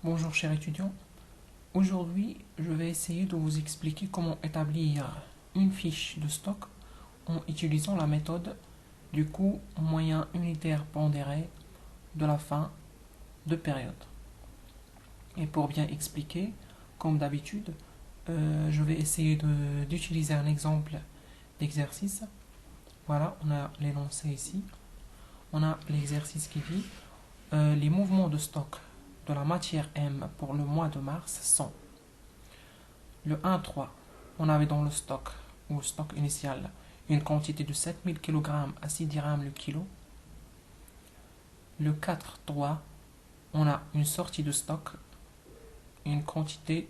Bonjour chers étudiants, aujourd'hui je vais essayer de vous expliquer comment établir une fiche de stock en utilisant la méthode du coût moyen unitaire pondéré de la fin de période. Et pour bien expliquer, comme d'habitude, je vais essayer d'utiliser un exemple d'exercice. Voilà, on a l'énoncé ici. On a l'exercice qui dit les mouvements de stock de la matière M pour le mois de mars sont le 1,3. On avait dans le stock, ou stock initial, une quantité de 7000 kg à 6 dirhams le kilo. Le 4,3, on a une sortie de stock, une quantité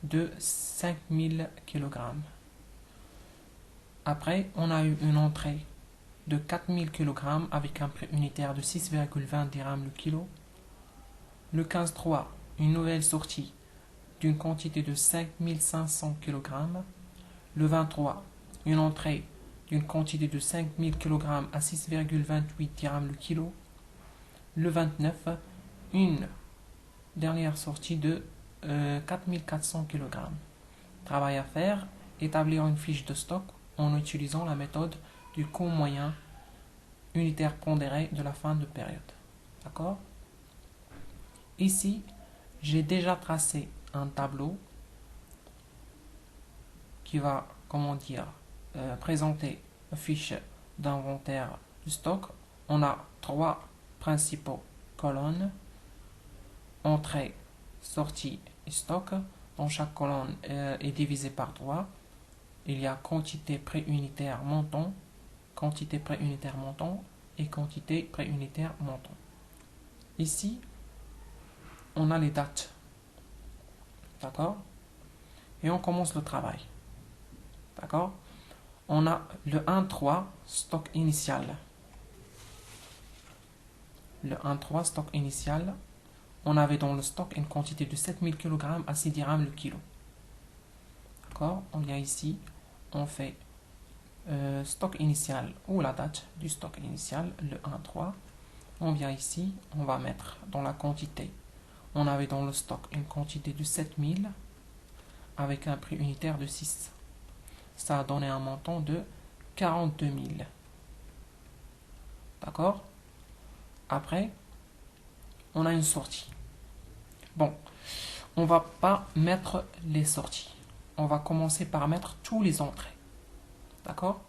de 5000 kg. Après, on a eu une entrée de 4000 kg avec un prix unitaire de 6,20 dirhams le kilo. Le 15,3, une nouvelle sortie d'une quantité de 5500 kg. Le 23, une entrée d'une quantité de 5000 kg à 6,28 dirhams le kilo. Le 29, une dernière sortie de 4400 kg. Travail à faire, établir une fiche de stock en utilisant la méthode du coût moyen unitaire pondéré de la fin de période. D'accord? Ici, j'ai déjà tracé un tableau qui va, présenter la fiche d'inventaire du stock. On a trois principaux colonnes, entrée, sortie et stock. Dans chaque colonne est divisée par 3. Il y a quantité préunitaire montant, quantité préunitaire montant et quantité préunitaire montant. Ici, on a les dates. D'accord? Et on commence le travail. D'accord? On a le 1,3 stock initial. Le 1,3 stock initial, on avait dans le stock une quantité de 7000 kg à 6 dirhams le kilo. D'accord? On vient ici, on fait stock initial ou la date du stock initial, le 1,3. On vient ici, on va mettre dans la quantité. On avait dans le stock une quantité de 7000 avec un prix unitaire de 6. Ça a donné un montant de 42 000. D'accord? Après, on a une sortie. Bon, on va pas mettre les sorties. On va commencer par mettre tous les entrées. D'accord?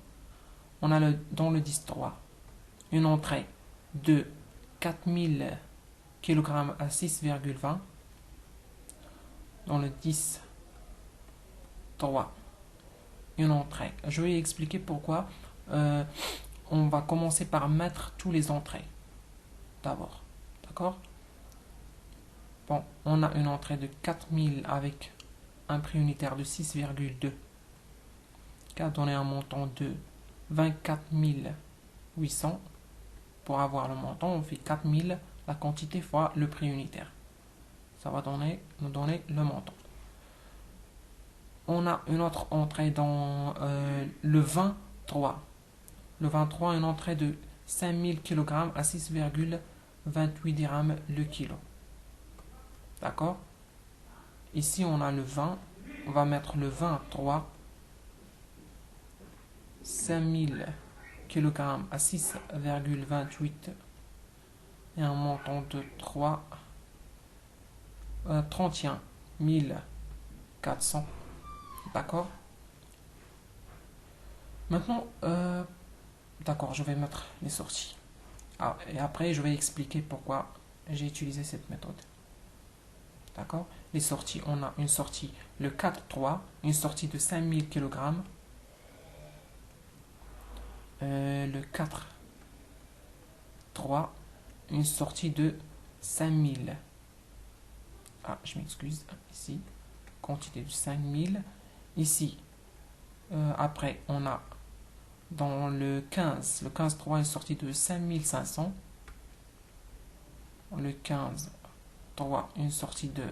On a dans le 10,3 une entrée de 4000 kg à 6,20. Dans le 10,3 une entrée. Je vais expliquer pourquoi on va commencer par mettre tous les entrées d'abord. D'accord? Bon, on a une entrée de 4000 avec un prix unitaire de 6,2 qui a donné un montant de 24 800. Pour avoir le montant, on fait 4000 la quantité fois le prix unitaire. Ça va nous donner le montant. On a une autre entrée dans le 23. Le 23, une entrée de 5000 kg à 6,28 dirhams le kilo. D'accord? Ici, on a le 20. On va mettre le 23. 5000 kg à 6,28 et un montant de 31 400. D'accord? Maintenant, d'accord, je vais mettre les sorties. Et après, je vais expliquer pourquoi j'ai utilisé cette méthode. D'accord? Les sorties, on a une sortie, le 4,3, une sortie de 5000 kg. Le 4,3, une sortie de 5000. Je m'excuse, ici, quantité de 5000. Ici, après, on a dans le 15,3, une sortie de 5500. Le 15,3, une sortie de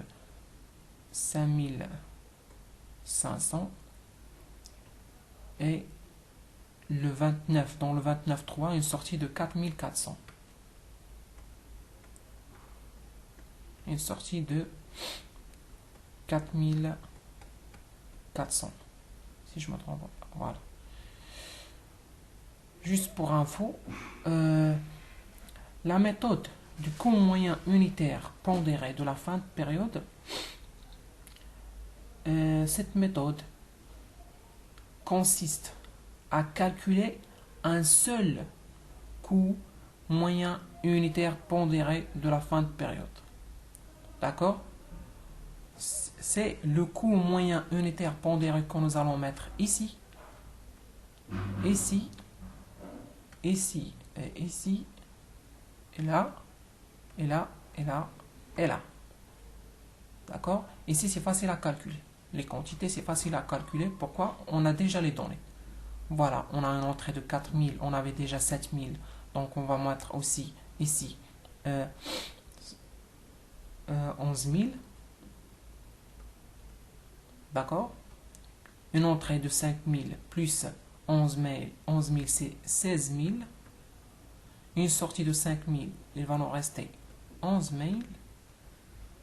5500. Et le 29, dans le 29,3, une sortie de 4400. une sortie de 4400. Si je me trompe pas. Voilà. Juste pour info, la méthode du coût moyen unitaire pondéré de la fin de période, cette méthode consiste à calculer un seul coût moyen unitaire pondéré de la fin de période. D'accord? C'est le coût moyen unitaire pondéré que nous allons mettre ici, ici, ici, et ici, et là, et là, et là, et là. D'accord? Ici, c'est facile à calculer. Les quantités, c'est facile à calculer. Pourquoi? On a déjà les données. Voilà, on a une entrée de 4000, on avait déjà 7000. Donc, on va mettre aussi ici 11 000. D'accord? Une entrée de 5000 plus 11 000, c'est 16 000. Une sortie de 5000, il va nous rester 11 000.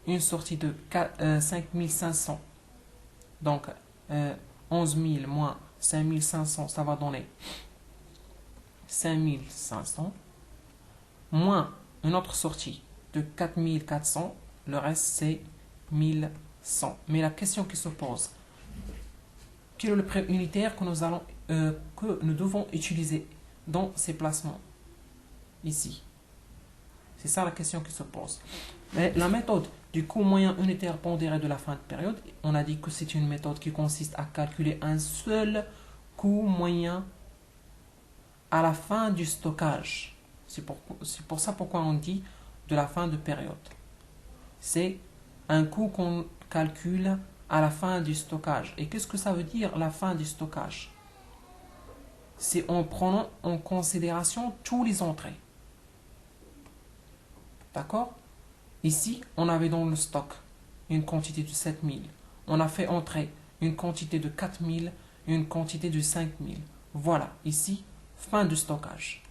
Une sortie de 5500. Donc, 11 000 moins 5500, ça va donner 5500. Moins une autre sortie de 4400. Le reste, c'est 1100. Mais la question qui se pose, quel est le prix unitaire que nous devons utiliser dans ces placements ici? C'est ça la question qui se pose. Mais la méthode du coût moyen unitaire pondéré de la fin de période, on a dit que c'est une méthode qui consiste à calculer un seul coût moyen à la fin du stockage. C'est pour ça pourquoi on dit de la fin de période. C'est un coût qu'on calcule à la fin du stockage. Et qu'est-ce que ça veut dire la fin du stockage? C'est en prenant en considération tous les entrées. D'accord? Ici, on avait dans le stock une quantité de 7000. On a fait entrer une quantité de 4000, une quantité de 5000. Voilà, ici, fin du stockage.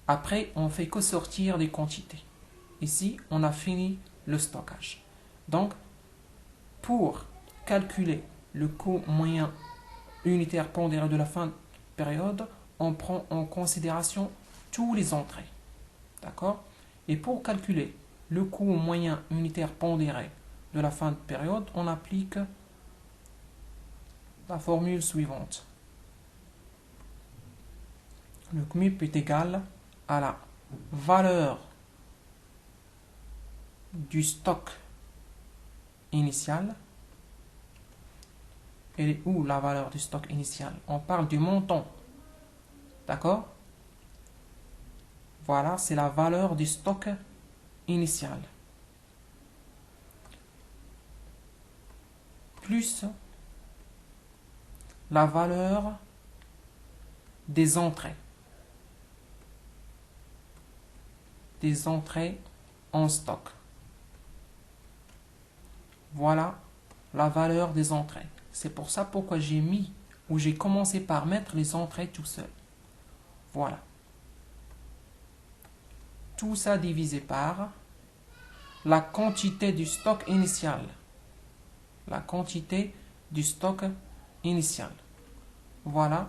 Après, on fait que sortir des quantités. Ici, on a fini le stockage. Donc, pour calculer le coût moyen unitaire pondéré de la fin de période, on prend en considération tous les entrées. D'accord? Et pour calculer le coût moyen unitaire pondéré de la fin de période, on applique la formule suivante. Le CMUP est égal à la valeur du stock initial. Elle est où la valeur du stock initial? On parle du montant. D'accord? Voilà, c'est la valeur du stock initial. Plus la valeur des entrées. Des entrées en stock. Voilà la valeur des entrées. C'est pour ça pourquoi j'ai mis, ou j'ai commencé par mettre les entrées tout seul. Voilà. Tout ça divisé par la quantité du stock initial. La quantité du stock initial. Voilà,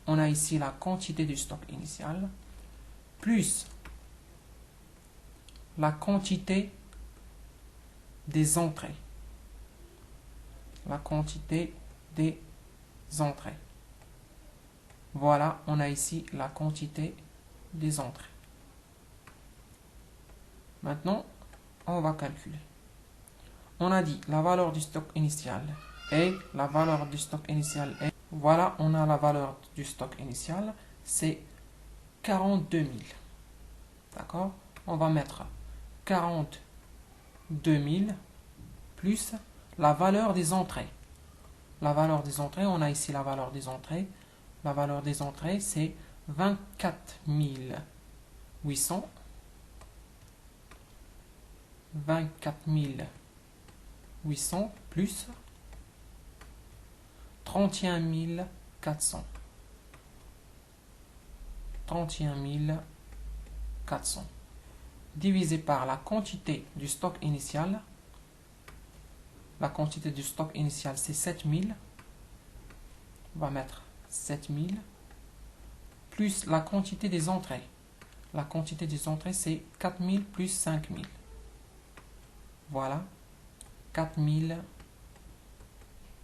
on a ici la quantité du stock initial, plus la quantité des entrées. La quantité des entrées. Voilà, on a ici la quantité des entrées. Maintenant, on va calculer. On a dit la valeur du stock initial et la valeur du stock initial est... Voilà, on a la valeur du stock initial, c'est 42 000. D'accord? On va mettre 42 000 plus la valeur des entrées. La valeur des entrées, on a ici la valeur des entrées. La valeur des entrées, c'est 24 800. 24 800 plus 31 400. 31 400. divisé par la quantité du stock initial. La quantité du stock initial, c'est 7000. On va mettre 7000 plus la quantité des entrées. La quantité des entrées, c'est 4000 plus 5000. Voilà. 4000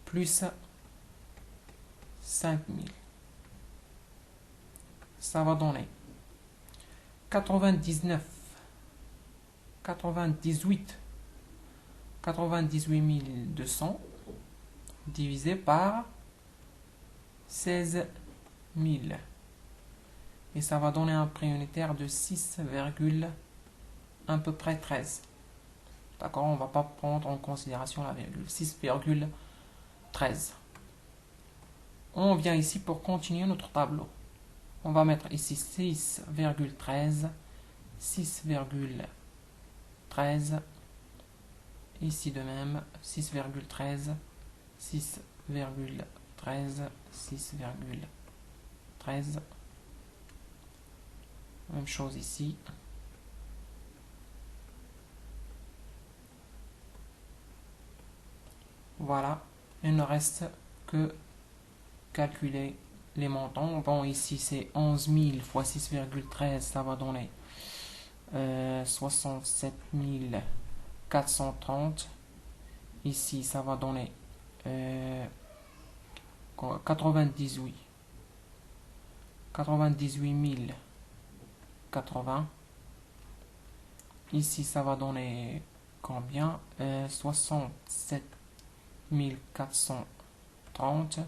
plus 5000. Ça va donner 98 200 divisé par 16 000. Et ça va donner un prix unitaire de 6, à peu près 13. D'accord, on ne va pas prendre en considération la virgule. 6,13. On vient ici pour continuer notre tableau. On va mettre ici 6,13, 6,13, ici de même 6,13, 6,13, 6,13. Même chose ici. Voilà, il ne reste que calculer les montants. Bon, ici c'est 11 000 fois 6,13, ça va donner 67 430. Ici, ça va donner 98 080. Ici, ça va donner combien? 67 430.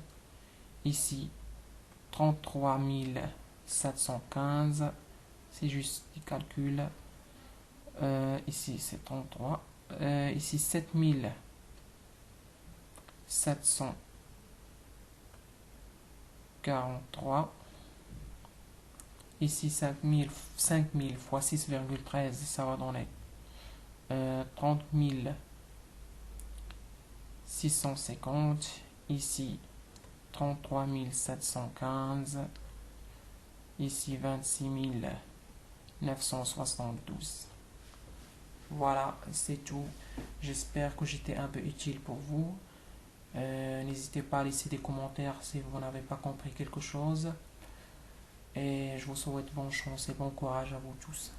Ici, 33 715. C'est juste du calcul. Ici, c'est 33. Ici, 7743. Ici, 5000 fois 6,13, ça va donner 30 650. Ici, 33 715. Ici, 26 972. Voilà, c'est tout. J'espère que j'étais un peu utile pour vous. N'hésitez pas à laisser des commentaires si vous n'avez pas compris quelque chose. Et je vous souhaite bonne chance et bon courage à vous tous.